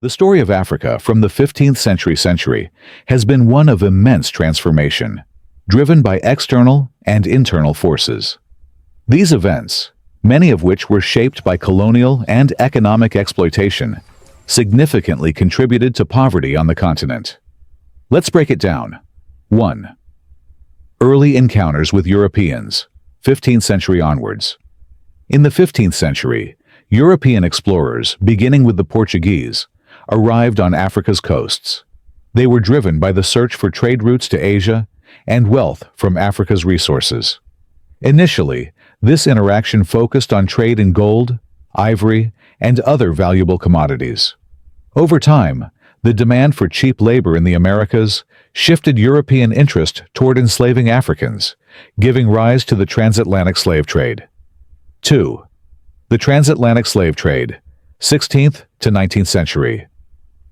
The story of Africa from the 15th century has been one of immense transformation, driven by external and internal forces. These events, many of which were shaped by colonial and economic exploitation, significantly contributed to poverty on the continent. Let's break it down. 1. Early encounters with Europeans, 15th century onwards. In the 15th century, European explorers, beginning with the Portuguese, arrived on Africa's coasts. They were driven by the search for trade routes to Asia and wealth from Africa's resources. Initially, this interaction focused on trade in gold, ivory, and other valuable commodities. Over time, the demand for cheap labor in the Americas shifted European interest toward enslaving Africans, giving rise to the transatlantic slave trade. 2. The transatlantic slave trade, 16th to 19th century.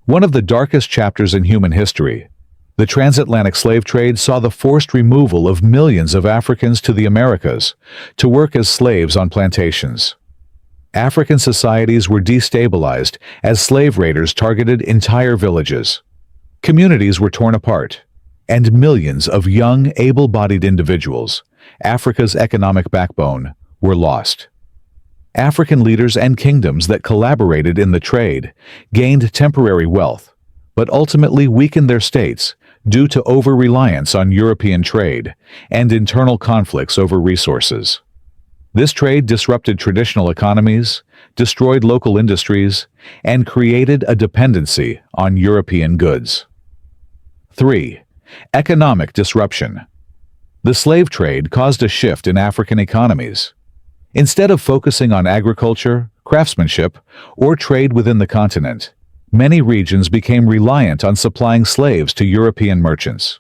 One of the darkest chapters in human history, the transatlantic slave trade saw the forced removal of millions of Africans to the Americas to work as slaves on plantations. African societies were destabilized as slave raiders targeted entire villages. Communities were torn apart, and millions of young, able-bodied individuals, Africa's economic backbone, were lost. African leaders and kingdoms that collaborated in the trade gained temporary wealth, but ultimately weakened their states due to over-reliance on European trade and internal conflicts over resources. This trade disrupted traditional economies, destroyed local industries, and created a dependency on European goods. 3. Economic disruption. The slave trade caused a shift in African economies. Instead of focusing on agriculture, craftsmanship, or trade within the continent, many regions became reliant on supplying slaves to European merchants.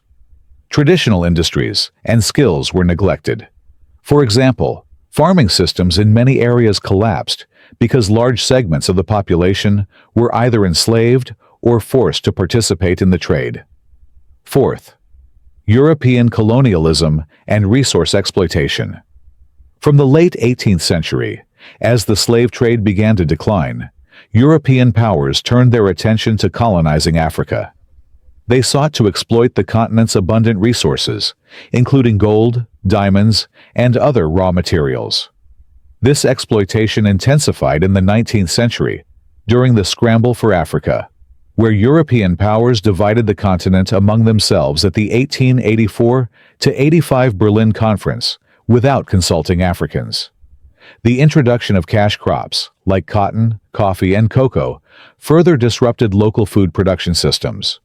Traditional industries and skills were neglected. For example, farming systems in many areas collapsed because large segments of the population were either enslaved or forced to participate in the trade. 4th. European colonialism and resource exploitation. From the late 18th century, as the slave trade began to decline, European powers turned their attention to colonizing Africa. They sought to exploit the continent's abundant resources, including gold, diamonds, and other raw materials. This exploitation intensified in the 19th century, during the Scramble for Africa, where European powers divided the continent among themselves at the 1884-85 Berlin Conference, without consulting Africans. The introduction of cash crops, like cotton, coffee, and cocoa, further disrupted local food production systems.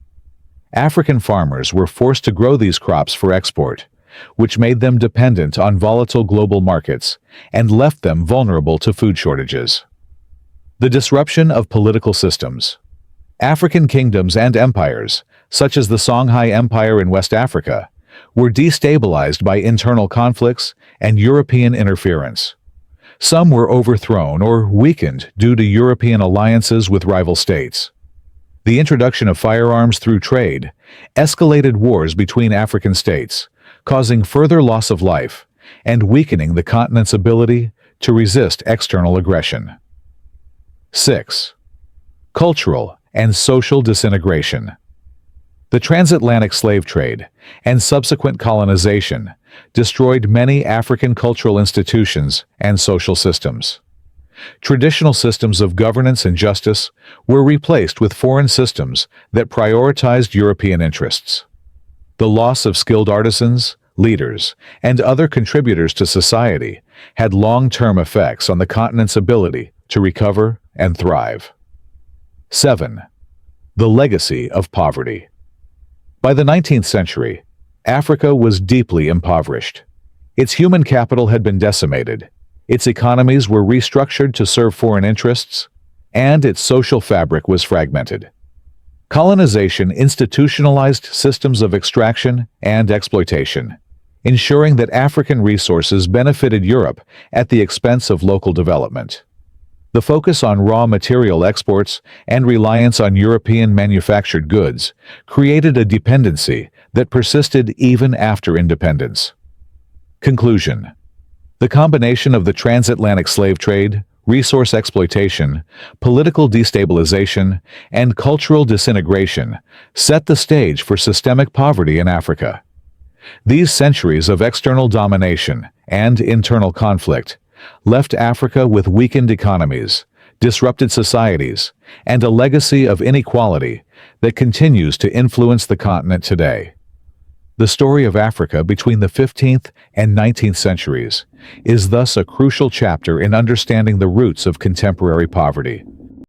African farmers were forced to grow these crops for export, which made them dependent on volatile global markets and left them vulnerable to food shortages. The disruption of political systems. African kingdoms and empires, such as the Songhai Empire in West Africa, were destabilized by internal conflicts and European interference. Some were overthrown or weakened due to European alliances with rival states. The introduction of firearms through trade escalated wars between African states, causing further loss of life and weakening the continent's ability to resist external aggression. 6. Cultural and social disintegration. The transatlantic slave trade and subsequent colonization destroyed many African cultural institutions and social systems. Traditional systems of governance and justice were replaced with foreign systems that prioritized European interests. The loss of skilled artisans, leaders, and other contributors to society had long-term effects on the continent's ability to recover and thrive. 7. The legacy of poverty. By the 19th century, Africa was deeply impoverished. Its human capital had been decimated, its economies were restructured to serve foreign interests, and its social fabric was fragmented. Colonization institutionalized systems of extraction and exploitation, ensuring that African resources benefited Europe at the expense of local development. The focus on raw material exports and reliance on European manufactured goods created a dependency that persisted even after independence. Conclusion. The combination of the transatlantic slave trade, resource exploitation, political destabilization, and cultural disintegration set the stage for systemic poverty in Africa. These centuries of external domination and internal conflict left Africa with weakened economies, disrupted societies, and a legacy of inequality that continues to influence the continent today. The story of Africa between the 15th and 19th centuries is thus a crucial chapter in understanding the roots of contemporary poverty.